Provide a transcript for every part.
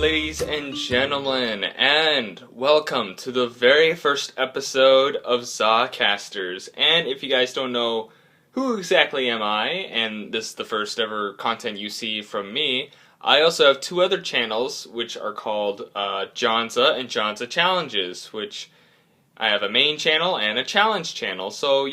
ladies and gentlemen, and welcome to the very first episode of Zawcasters. And if you guys don't know who exactly am I, and this is the first ever content you see from me, I also have two other channels, which are called Jonza and Jonza Challenges, which I have a main channel and a challenge channel, so,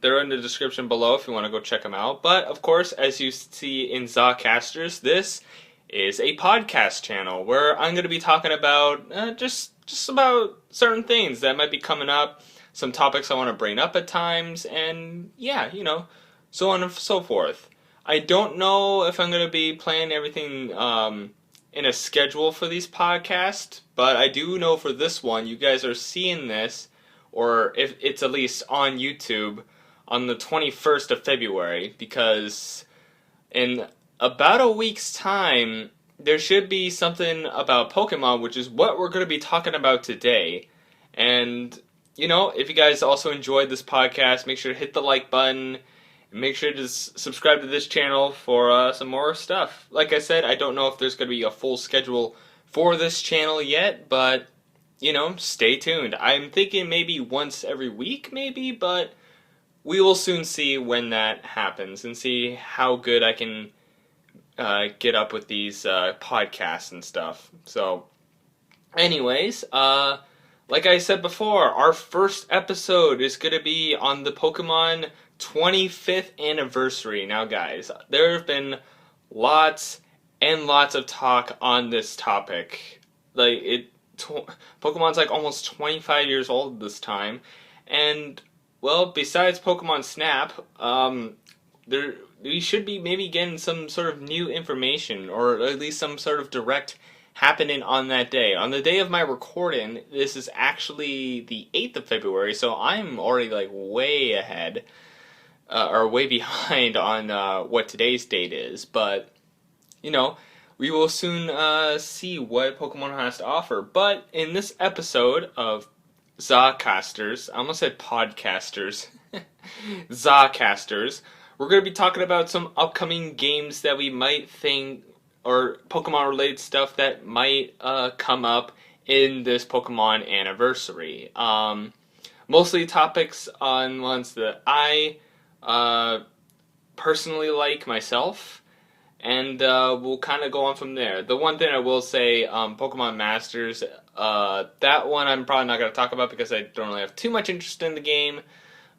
they're in the description below if you want to go check them out. But, of course, as you see in Zawcasters, this is a podcast channel where I'm going to be talking about just about certain things that might be coming up, some topics I want to bring up at times, and yeah, so on and so forth. I don't know if I'm going to be playing everything in a schedule for these podcasts, but I do know for this one, you guys are seeing this, or if it's at least on YouTube, on the 21st of February, because in about a week's time, there should be something about Pokemon, which is what we're going to be talking about today. And, if you guys also enjoyed this podcast, make sure to hit the like button. Make sure to subscribe to this channel for some more stuff. Like I said, I don't know if there's going to be a full schedule for this channel yet, but, stay tuned. I'm thinking maybe once every week, maybe, but we will soon see when that happens and see how good I can get up with these podcasts and stuff. So, anyways, like I said before, our first episode is going to be on the Pokemon 25th anniversary. Now, guys, there have been lots and lots of talk on this topic. Pokemon's like almost 25 years old this time, and well, besides Pokemon Snap, we should be maybe getting some sort of new information, or at least some sort of direct happening on that day. On the day of my recording, this is actually the 8th of February, so I'm already way ahead. Or way behind on what today's date is, but, we will soon see what Pokemon has to offer. But in this episode of Zawcasters, I almost said podcasters, Zawcasters, we're going to be talking about some upcoming games that we might think, or Pokemon-related stuff that might come up in this Pokemon anniversary. Mostly topics on ones that I personally like myself, and we'll kind of go on from there. The one thing I will say, Pokemon Masters, that one I'm probably not going to talk about because I don't really have too much interest in the game,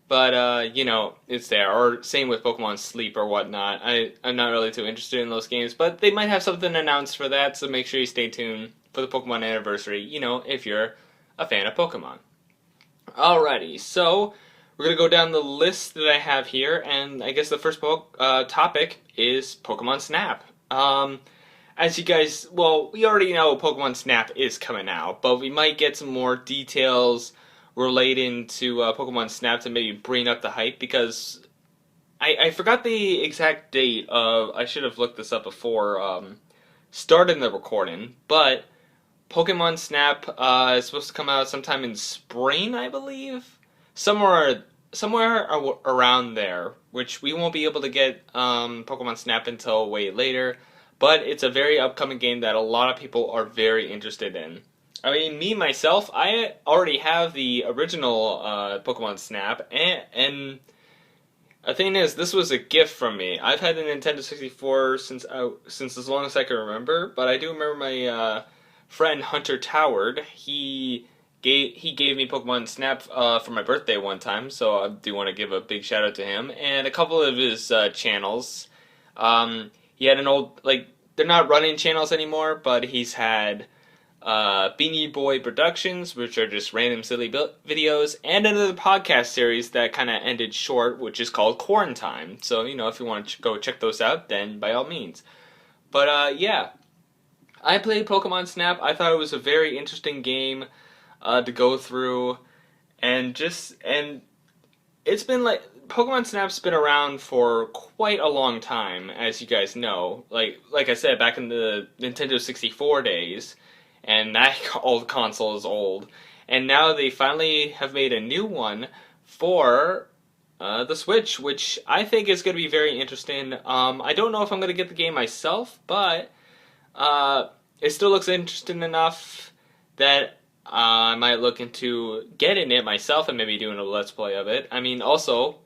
but, it's there. Or same with Pokemon Sleep or whatnot. I'm not really too interested in those games, but they might have something announced for that, so make sure you stay tuned for the Pokemon Anniversary, if you're a fan of Pokemon. Alrighty, so we're going to go down the list that I have here, and I guess the first topic is Pokemon Snap. As you guys, we already know Pokemon Snap is coming out, but we might get some more details relating to Pokemon Snap to maybe bring up the hype, because I forgot the exact date of, I should have looked this up before starting the recording, but Pokemon Snap is supposed to come out sometime in spring, I believe? Somewhere around there, which we won't be able to get Pokemon Snap until way later, but it's a very upcoming game that a lot of people are very interested in. I mean, me, myself, I already have the original Pokemon Snap, and the thing is, this was a gift from me. I've had the Nintendo 64 since as long as I can remember, but I do remember my friend Hunter Toward, he gave me Pokemon Snap for my birthday one time, so I do want to give a big shout out to him. And a couple of his channels. He had an old, they're not running channels anymore, but he's had Beanie Boy Productions, which are just random silly videos, and another podcast series that kind of ended short, which is called Quarantine. So, if you want to go check those out, then by all means. But, yeah. I played Pokemon Snap. I thought it was a very interesting game to go through, and it's been Pokemon Snap's been around for quite a long time, as you guys know. Like I said, back in the Nintendo 64 days, and that old console is old, and now they finally have made a new one for the Switch, which I think is going to be very interesting. I don't know if I'm going to get the game myself, but it still looks interesting enough that I might look into getting it myself and maybe doing a let's play of it. I mean, also,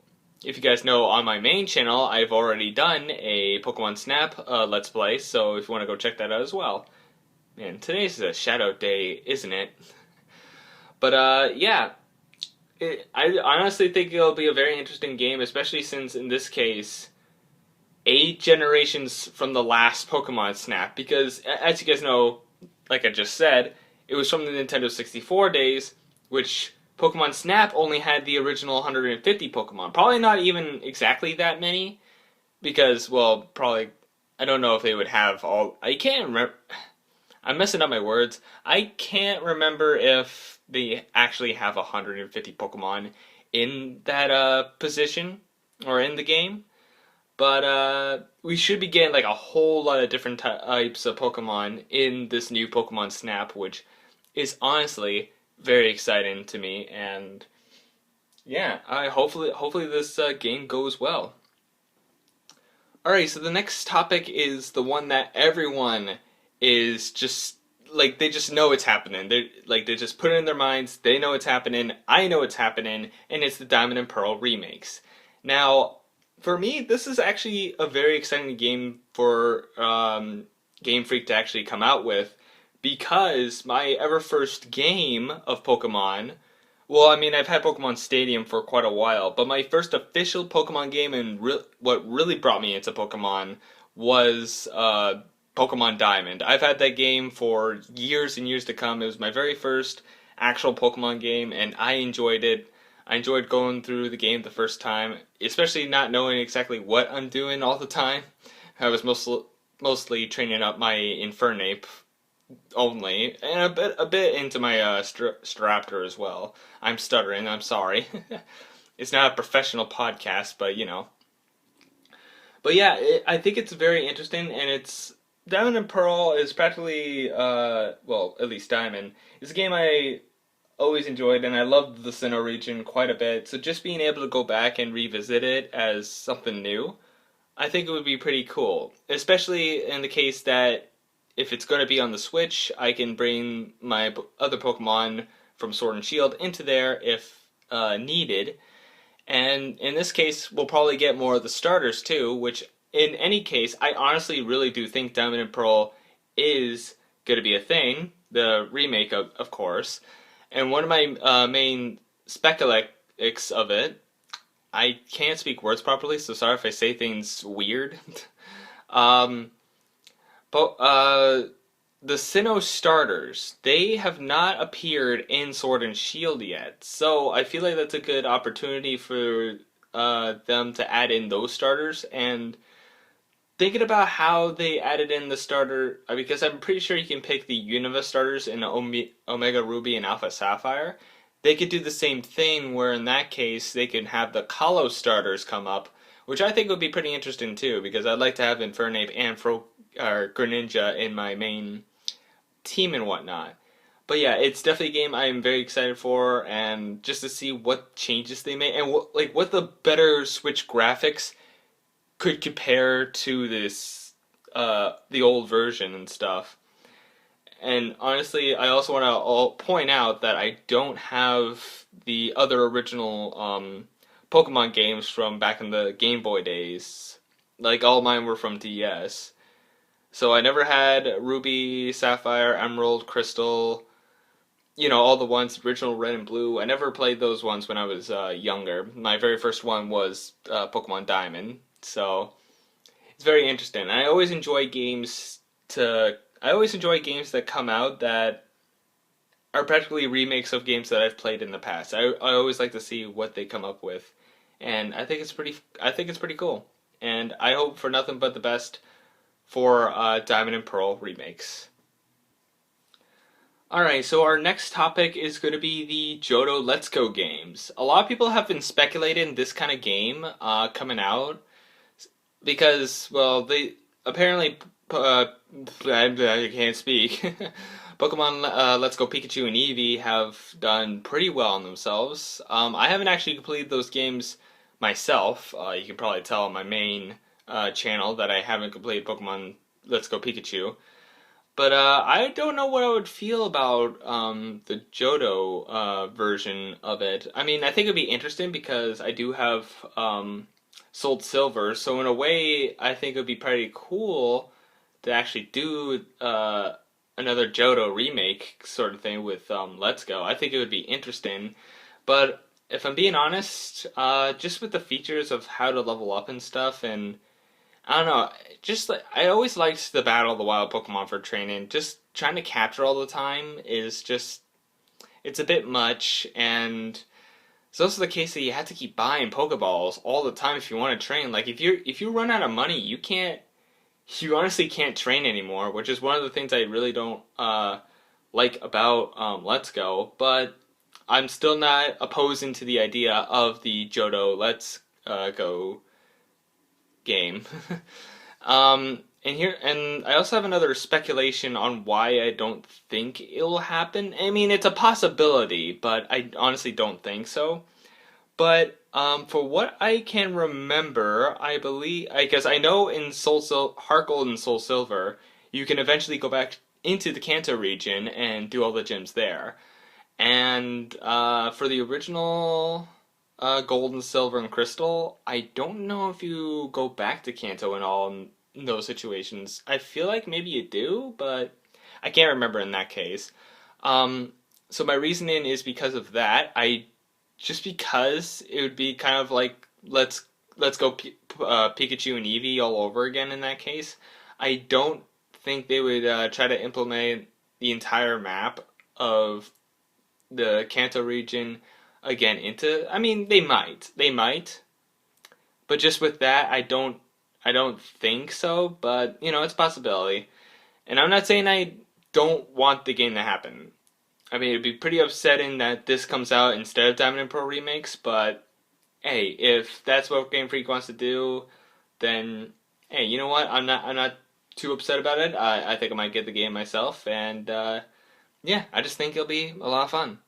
if you guys know, on my main channel, I've already done a Pokemon Snap let's play, so if you want to go check that out as well. Man, today's a shadow day, isn't it? But yeah, I honestly think it'll be a very interesting game, especially since in this case, 8 generations from the last Pokemon Snap. Because as you guys know, like I just said, it was from the Nintendo 64 days, which Pokemon Snap only had the original 150 Pokemon. Probably not even exactly that many, because well, probably I don't know if they would have all. I can't remember. I'm messing up my words. I can't remember if they actually have 150 Pokemon in that position or in the game. But we should be getting like a whole lot of different types of Pokemon in this new Pokemon Snap, which is honestly very exciting to me. And yeah, I hopefully this game goes well. Alright, so the next topic is the one that everyone is just like they just know it's happening. They just put it in their minds. They know it's happening. I know it's happening, and it's the Diamond and Pearl remakes. Now, for me, this is actually a very exciting game for Game Freak to actually come out with because my ever first game of Pokemon. Well, I mean, I've had Pokemon Stadium for quite a while, but my first official Pokemon game and what really brought me into Pokemon was Pokemon Diamond. I've had that game for years and years to come. It was my very first actual Pokemon game, and I enjoyed it. I enjoyed going through the game the first time, especially not knowing exactly what I'm doing all the time. I was mostly training up my Infernape only, and a bit into my Staraptor as well. I'm stuttering. I'm sorry. It's not a professional podcast, but you know. But yeah, I think it's very interesting, and it's Diamond and Pearl is practically, well, at least Diamond is a game I always enjoyed, and I loved the Sinnoh region quite a bit. So just being able to go back and revisit it as something new, I think it would be pretty cool. Especially in the case that if it's going to be on the Switch, I can bring my other Pokemon from Sword and Shield into there if needed. And in this case, we'll probably get more of the starters too, which in any case, I honestly really do think Diamond and Pearl is going to be a thing. The remake, of course. And one of my main speculatics of it, I can't speak words properly, so sorry if I say things weird. um, but the Sinnoh starters, they have not appeared in Sword and Shield yet. So I feel like that's a good opportunity for them to add in those starters. And thinking about how they added in the starter, because I'm pretty sure you can pick the Unova starters in Omega Ruby and Alpha Sapphire. They could do the same thing where in that case they could have the Kalos starters come up, which I think would be pretty interesting too, because I'd like to have Infernape and Greninja in my main team and whatnot. But yeah, it's definitely a game I'm very excited for, and just to see what changes they made and what the better Switch graphics could compare to this the old version and stuff. And honestly, I also want to point out that I don't have the other original Pokemon games from back in the Game Boy days. Like all mine were from DS. So I never had Ruby, Sapphire, Emerald, Crystal, you know, all the ones, original Red and Blue. I never played those ones when I was younger. My very first one was Pokemon Diamond. So it's very interesting. And I always enjoy games that come out that are practically remakes of games that I've played in the past. I always like to see what they come up with. And I think it's pretty cool. And I hope for nothing but the best for Diamond and Pearl remakes. Alright, so our next topic is going to be the Johto Let's Go games. A lot of people have been speculating this kind of game coming out because, well, they apparently, I can't speak. Pokemon Let's Go Pikachu and Eevee have done pretty well on themselves. I haven't actually completed those games myself. You can probably tell on my main channel that I haven't completed Pokemon Let's Go Pikachu. But I don't know what I would feel about the Johto version of it. I mean, I think it'd be interesting because I do have Soul Silver, so in a way, I think it'd be pretty cool to actually do another Johto remake sort of thing with Let's Go. I think it would be interesting, but if I'm being honest, just with the features of how to level up and stuff, and I don't know, just like I always liked the Battle of the Wild Pokemon for training. Just trying to capture all the time is just it's a bit much, and it's also the case that you have to keep buying Pokeballs all the time if you want to train. Like if you run out of money, you honestly can't train anymore, which is one of the things I really don't like about Let's Go. But I'm still not opposing to the idea of the Johto Let's Go game. And I also have another speculation on why I don't think it'll happen. I mean, it's a possibility, but I honestly don't think so. But for what I can remember, I believe, I guess I know in Heart Gold and Soul Silver, you can eventually go back into the Kanto region and do all the gyms there. And for the original Gold and Silver and Crystal, I don't know if you go back to Kanto and all in those situations. I feel like maybe you do, but I can't remember in that case. Um, so my reasoning is because of that. I just because it would be kind of like let's go Pikachu and Eevee all over again in that case. I don't think they would try to implement the entire map of the Kanto region again into. I mean, they might, but just with that, I don't think so. But it's a possibility, and I'm not saying I don't want the game to happen. I mean, it'd be pretty upsetting that this comes out instead of Diamond and Pearl remakes, but hey, if that's what Game Freak wants to do, then hey, you know what? I'm not too upset about it. I think I might get the game myself, and yeah, I just think it'll be a lot of fun.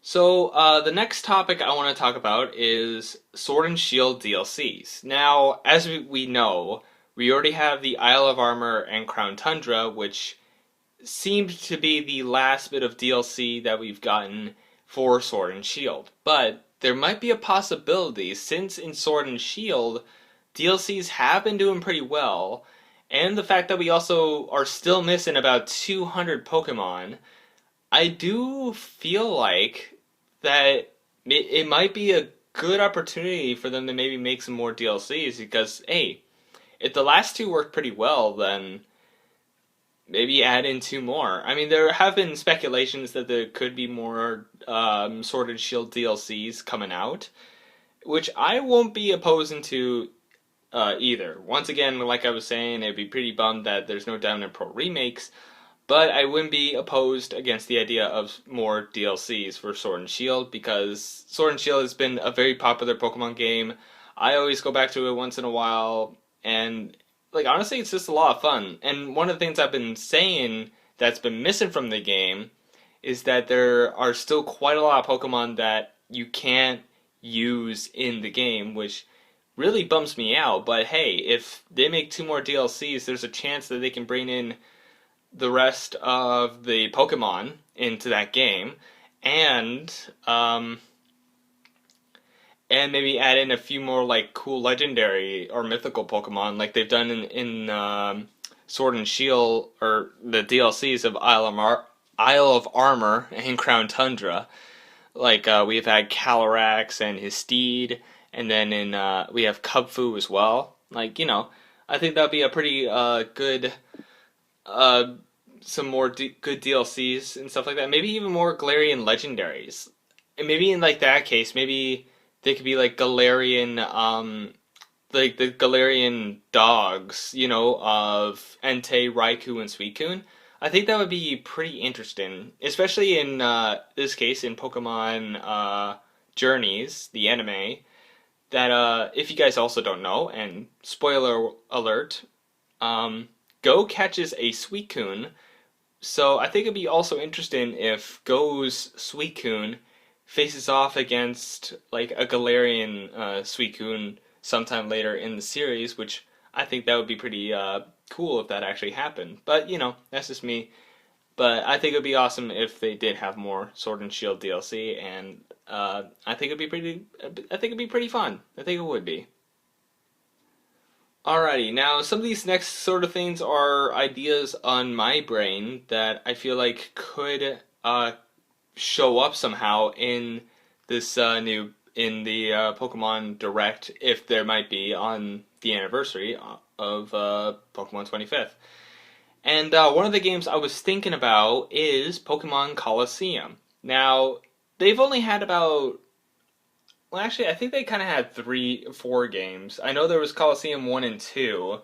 So, the next topic I want to talk about is Sword and Shield DLCs. Now, as we know, we already have the Isle of Armor and Crown Tundra, which seemed to be the last bit of DLC that we've gotten for Sword and Shield. But there might be a possibility, since in Sword and Shield, DLCs have been doing pretty well, and the fact that we also are still missing about 200 Pokemon, I do feel like that it might be a good opportunity for them to maybe make some more DLCs because, hey, if the last two worked pretty well, then maybe add in two more. I mean, there have been speculations that there could be more Sword and Shield DLCs coming out, which I won't be opposing to either. Once again, like I was saying, it'd be pretty bummed that there's no Diamond and Pearl remakes, but I wouldn't be opposed against the idea of more DLCs for Sword and Shield because Sword and Shield has been a very popular Pokemon game. I always go back to it once in a while, and like honestly, it's just a lot of fun. And one of the things I've been saying that's been missing from the game is that there are still quite a lot of Pokemon that you can't use in the game, which really bums me out. But hey, if they make two more DLCs, there's a chance that they can bring in the rest of the Pokemon into that game, and um, and maybe add in a few more like cool legendary or mythical Pokemon, like they've done in Sword and Shield or the DLCs of Isle of Armor and Crown Tundra. Like we've had Calyrex and his steed, and then in we have Kubfu as well. Like I think that'd be a pretty good uh, some more good DLCs and stuff like that. Maybe even more Galarian legendaries. And maybe in like that case, maybe they could be like Galarian, like the Galarian dogs, of Entei, Raikou, and Suicune. I think that would be pretty interesting, especially in this case in Pokemon Journeys, the anime. That if you guys also don't know, and spoiler alert, Go catches a Suicune, so I think it'd be also interesting if Go's Suicune faces off against like a Galarian Suicune sometime later in the series, which I think that would be pretty cool if that actually happened. But that's just me. But I think it would be awesome if they did have more Sword and Shield DLC, and I think it'd be pretty. I think it'd be pretty fun. I think it would be. Alrighty, now some of these next sort of things are ideas on my brain that I feel like could show up somehow in this new in the Pokemon Direct, if there might be on the anniversary of Pokemon 25th. And one of the games I was thinking about is Pokemon Colosseum. Now, they've only had about, well, actually, I think they kind of had 4 games. I know there was Colosseum 1 and 2.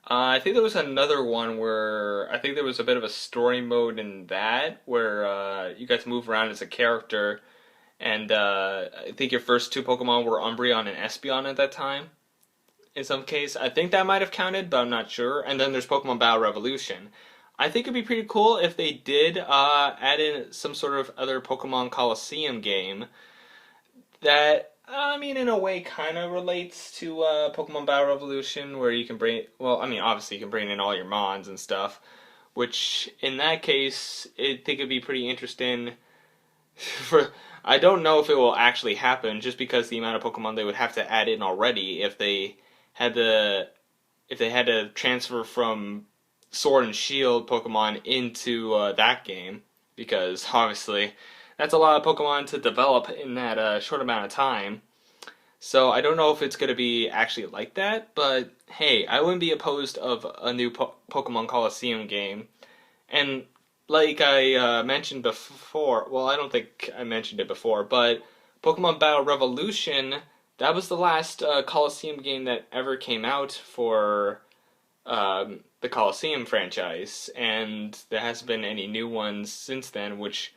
I think there was another one where I think there was a bit of a story mode in that, where you got to move around as a character, and I think your first 2 Pokemon were Umbreon and Espeon at that time. In some case, I think that might have counted, but I'm not sure. And then there's Pokemon Battle Revolution. I think it'd be pretty cool if they did add in some sort of other Pokemon Colosseum game that, I mean, in a way, kind of relates to Pokemon Battle Revolution, where you can bring, well, I mean, obviously you can bring in all your Mons and stuff, which in that case, I think it'd be pretty interesting. For I don't know if it will actually happen, just because the amount of Pokemon they would have to add in already had to if they had to transfer from Sword and Shield Pokemon into that game, because obviously that's a lot of Pokemon to develop in that short amount of time. So I don't know if it's going to be actually like that, but hey, I wouldn't be opposed of a new Pokemon Colosseum game. And like I mentioned before, well, I don't think I mentioned it before, but Pokemon Battle Revolution, that was the last Colosseum game that ever came out for the Colosseum franchise, and there hasn't been any new ones since then, which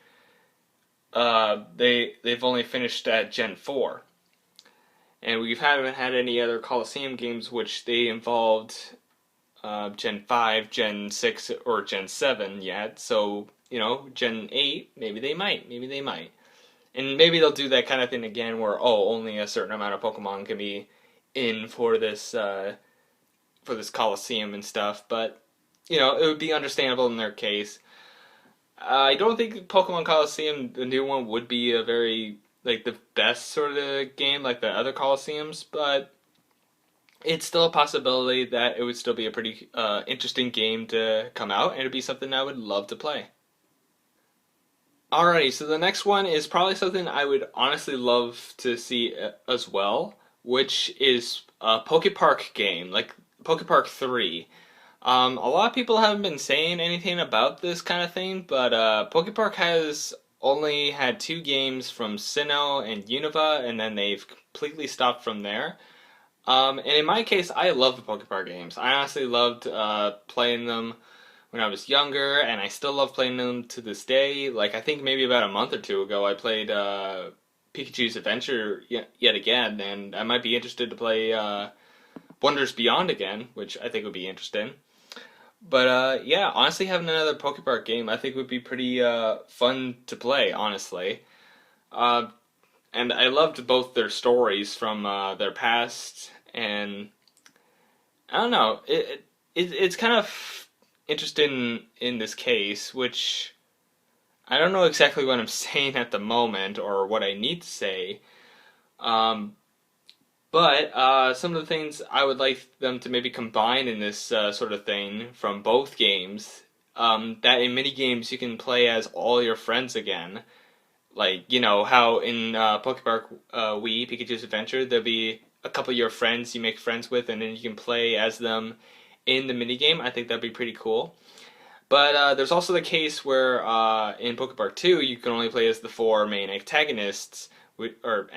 they've only finished at Gen 4. And we haven't had any other Colosseum games which they involved Gen 5, Gen 6, or Gen 7 yet. So, Gen 8, maybe they might. Maybe they might. And maybe they'll do that kind of thing again where, only a certain amount of Pokemon can be in for this Colosseum and stuff. But, it would be understandable in their case. I don't think Pokemon Colosseum, the new one, would be a very, like, the best sort of game like the other Colosseums, but it's still a possibility that it would still be a pretty interesting game to come out, and it'd be something I would love to play. Alrighty, so the next one is probably something I would honestly love to see as well, which is a Pokepark game, like Pokepark 3. A lot of people haven't been saying anything about this kind of thing, but Pokepark has only had 2 games from Sinnoh and Unova, and then they've completely stopped from there. And in my case, I love the Pokepark games. I honestly loved playing them when I was younger, and I still love playing them to this day. Like, I think maybe about a month or 2 ago, I played Pikachu's Adventure yet again, and I might be interested to play Wonders Beyond again, which I think would be interesting. But yeah, honestly, having another Pokepark game, I think would be pretty fun to play, honestly. Uh, and I loved both their stories from their past, and I don't know, it's kind of interesting in this case, which I don't know exactly what I'm saying at the moment or what I need to say. Um, but some of the things I would like them to maybe combine in this sort of thing from both games, that in mini games you can play as all your friends again. Like, how in Pokepark Wii, Pikachu's Adventure, there'll be a couple of your friends you make friends with, and then you can play as them in the minigame. I think that'd be pretty cool. But there's also the case where in Pokepark 2, you can only play as the 4 main antagonists, or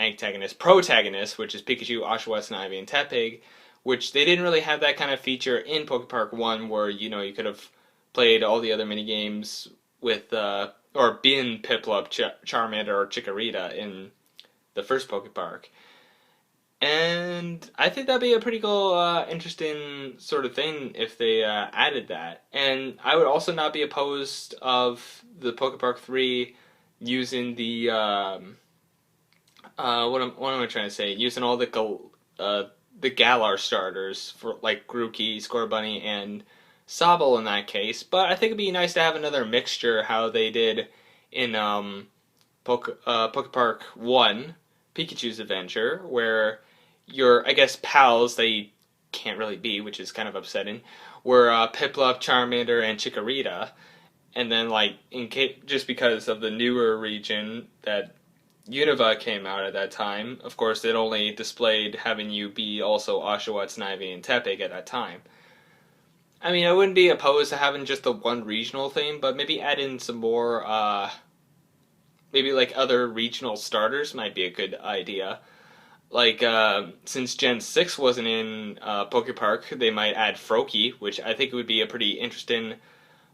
protagonists, which is Pikachu, Oshawott, Snivy, and Tepig, which they didn't really have that kind of feature in Pokepark 1, where, you could have played all the other minigames with or been Piplup, Charmander, or Chikorita in the first Pokepark. And I think that'd be a pretty cool, interesting sort of thing if they added that. And I would also not be opposed of the Pokepark 3 using the, what am I trying to say? Using all the Galar starters for, like, Grookey, Scorbunny, and Sobble in that case. But I think it'd be nice to have another mixture, how they did in Poke Park 1, Pikachu's Adventure, where your, I guess, pals that you can't really be, which is kind of upsetting, were Piplup, Charmander, and Chikorita. And then, like, just because of the newer region that Unova came out at that time, of course, it only displayed having you be also Oshawott, Snivy, and Tepig at that time. I mean, I wouldn't be opposed to having just the one regional thing, but maybe add in some more, maybe like other regional starters might be a good idea. Like, since Gen 6 wasn't in Poke Park, they might add Froakie, which I think would be a pretty interesting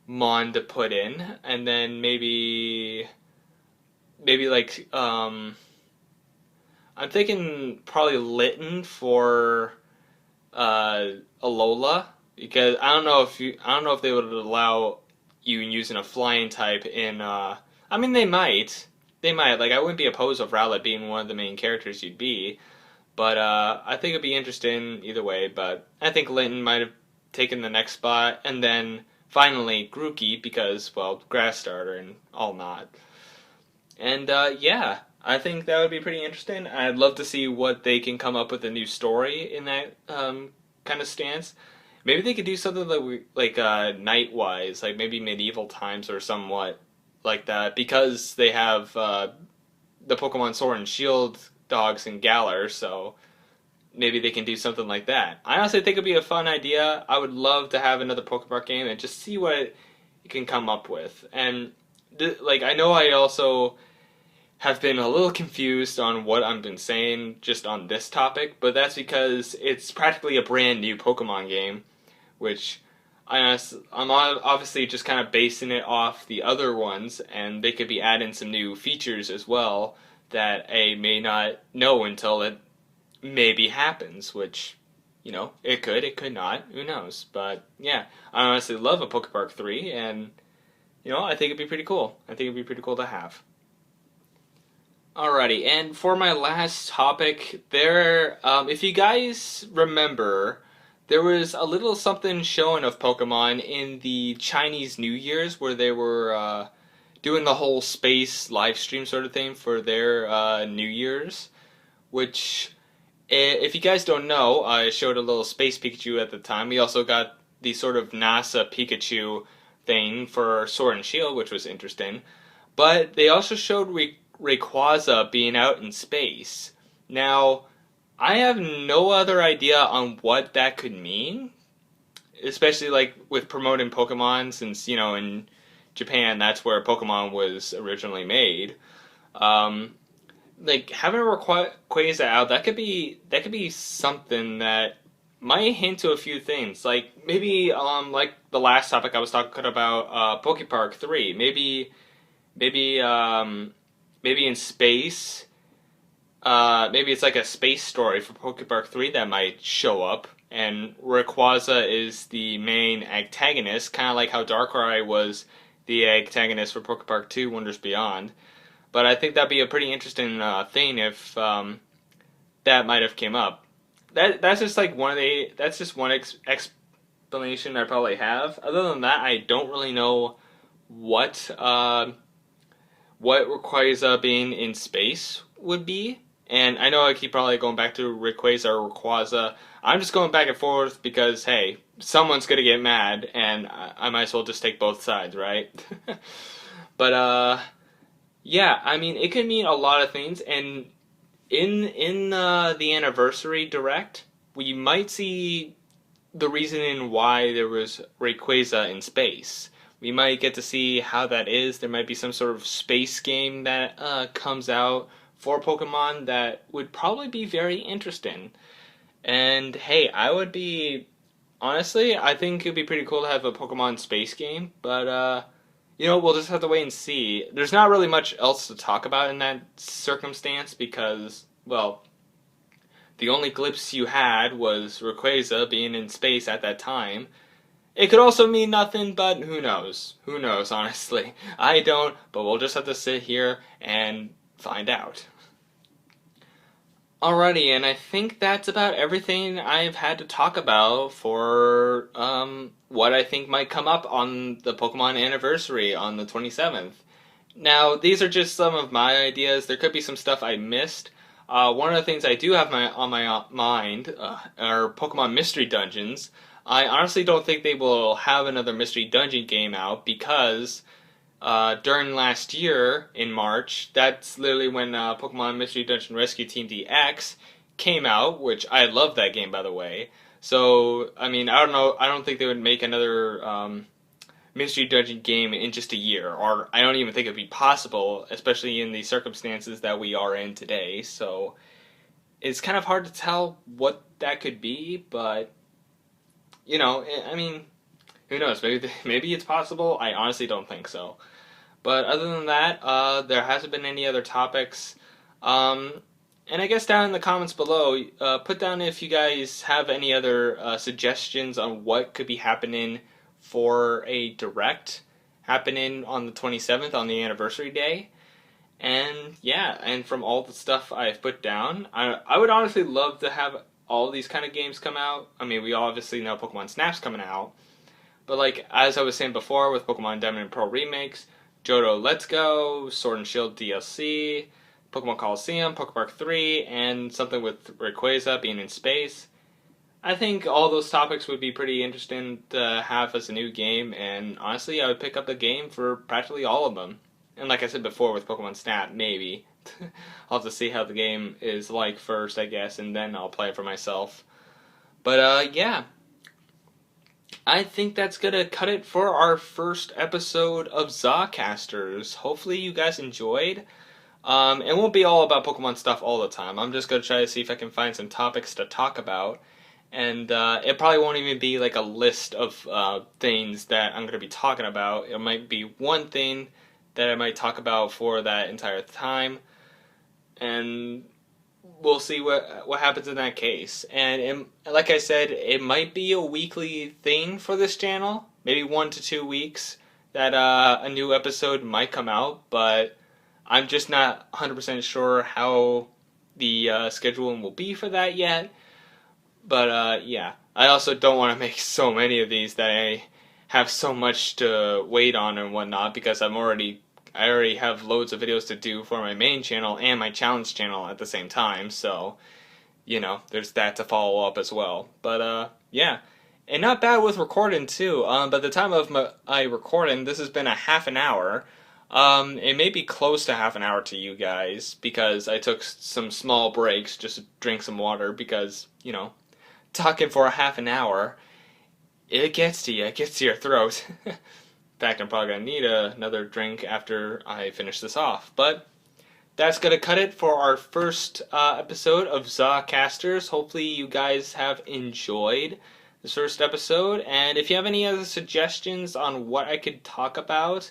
Mon to put in. And then maybe like, I'm thinking probably Litten for Alola, because I don't know if they would allow you using a flying type in, I mean, they might, like, I wouldn't be opposed of Rowlet being one of the main characters you'd be, but I think it'd be interesting either way. But I think Linton might have taken the next spot, and then finally Grookey, because, well, grass starter and all not. And yeah, I think that would be pretty interesting. I'd love to see what they can come up with a new story in that kind of stance. Maybe they could do something like Nightwise, like maybe medieval times or somewhat like that, because they have the Pokemon Sword and Shield dogs in Galar, so maybe they can do something like that. I honestly think it'd be a fun idea. I would love to have another Pokemon game and just see what it can come up with. And like, I know I also have been a little confused on what I've been saying just on this topic, but that's because it's practically a brand new Pokemon game, which I'm obviously just kind of basing it off the other ones, and they could be adding some new features as well that I may not know until it maybe happens, which, it could not, who knows. But yeah, I honestly love a Pokepark 3, and, I think it'd be pretty cool. I think it'd be pretty cool to have. Alrighty, and for my last topic, if you guys remember, there was a little something shown of Pokemon in the Chinese New Year's where they were doing the whole space live stream sort of thing for their New Year's, which, if you guys don't know, I showed a little Space Pikachu at the time. We also got the sort of NASA Pikachu thing for Sword and Shield, which was interesting. But they also showed Rayquaza being out in space. Now, I have no other idea on what that could mean, especially like with promoting Pokemon, since in Japan that's where Pokemon was originally made. Like having a Rayquaza out, that could be something that might hint to a few things. Like maybe like the last topic I was talking about, Pokepark 3. Maybe in space. Maybe it's like a space story for Pokepark 3 that might show up, and Rayquaza is the main antagonist, kind of like how Darkrai was the antagonist for Pokepark 2 Wonders Beyond. But I think that'd be a pretty interesting thing if that might have came up. That's just like that's just one explanation I probably have. Other than that, I don't really know what Rayquaza being in space would be. And I know I keep probably going back to Rayquaza or Rayquaza. I'm just going back and forth because, hey, someone's going to get mad, and I might as well just take both sides, right? But, yeah, I mean, it could mean a lot of things, and in the Anniversary Direct, we might see the reasoning why there was Rayquaza in space. We might get to see how that is. There might be some sort of space game that comes out for Pokemon that would probably be very interesting. And hey, honestly, I think it'd be pretty cool to have a Pokemon space game, but we'll just have to wait and see. There's not really much else to talk about in that circumstance because, well, the only glimpse you had was Rayquaza being in space at that time. It could also mean nothing, but who knows? Who knows, honestly? I don't, but we'll just have to sit here and find out. Alrighty, and I think that's about everything I've had to talk about for what I think might come up on the Pokemon anniversary on the 27th. Now, these are just some of my ideas. There could be some stuff I missed. One of the things I do have on my mind are Pokemon Mystery Dungeons. I honestly don't think they will have another Mystery Dungeon game out because during last year in March, that's literally when Pokemon Mystery Dungeon Rescue Team DX came out, which I love that game, by the way. So, I mean, I don't know. I don't think they would make another Mystery Dungeon game in just a year, or I don't even think it'd be possible, especially in the circumstances that we are in today. So, it's kind of hard to tell what that could be, but you know, I mean, who knows? Maybe it's possible. I honestly don't think so. But other than that, there hasn't been any other topics. And I guess down in the comments below, put down if you guys have any other suggestions on what could be happening for a direct happening on the 27th on the anniversary day. And yeah, and from all the stuff I've put down, I would honestly love to have all these kind of games come out. I mean, we obviously know Pokemon Snap's coming out. But like, as I was saying before with Pokemon Diamond and Pearl remakes, Johto Let's Go, Sword and Shield DLC, Pokemon Coliseum, Pokepark 3, and something with Rayquaza being in space. I think all those topics would be pretty interesting to have as a new game, and honestly, I would pick up the game for practically all of them. And like I said before with Pokemon Snap, maybe. I'll have to see how the game is like first, I guess, and then I'll play it for myself. But yeah. I think that's gonna cut it for our first episode of Zawcasters. Hopefully you guys enjoyed. It won't be all about Pokemon stuff all the time. I'm just gonna try to see if I can find some topics to talk about. And it probably won't even be like a list of things that I'm gonna be talking about. It might be one thing that I might talk about for that entire time. And we'll see what happens in that case. And like I said, it might be a weekly thing for this channel. Maybe 1 to 2 weeks that a new episode might come out. But I'm just not 100% sure how the scheduling will be for that yet. But yeah, I also don't want to make so many of these that I have so much to wait on and whatnot, because I already have loads of videos to do for my main channel and my challenge channel at the same time, so, you know, there's that to follow up as well. But, yeah. And not bad with recording, too. By the time of my recording, this has been a half an hour. It may be close to half an hour to you guys, because I took some small breaks just to drink some water, because, you know, talking for a half an hour, it gets to you. It gets to your throat. In fact, I'm probably going to need another drink after I finish this off. But that's going to cut it for our first episode of Zawcasters. Hopefully you guys have enjoyed this first episode. And if you have any other suggestions on what I could talk about,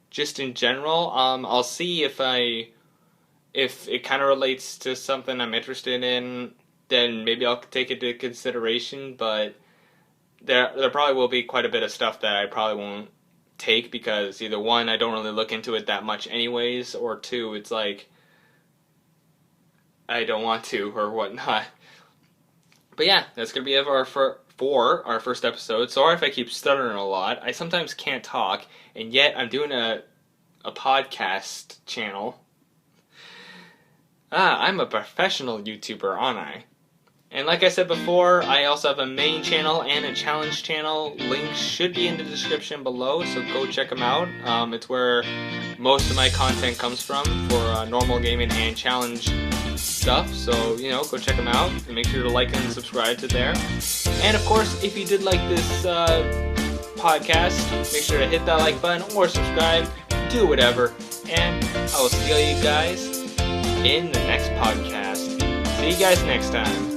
just in general, I'll see if it kind of relates to something I'm interested in, then maybe I'll take it into consideration. But there probably will be quite a bit of stuff that I probably won't take, because either one, I don't really look into it that much anyways, or two, it's like I don't want to or whatnot. But yeah, that's gonna be it for our first episode. Sorry if I keep stuttering a lot. I sometimes can't talk, and yet I'm doing a podcast channel. I'm a professional YouTuber, aren't I? And like I said before, I also have a main channel and a challenge channel. Links should be in the description below, so go check them out. It's where most of my content comes from for normal gaming and challenge stuff. So, you know, go check them out and make sure to like and subscribe to there. And of course, if you did like this podcast, make sure to hit that like button or subscribe. Do whatever. And I will see you guys in the next podcast. See you guys next time.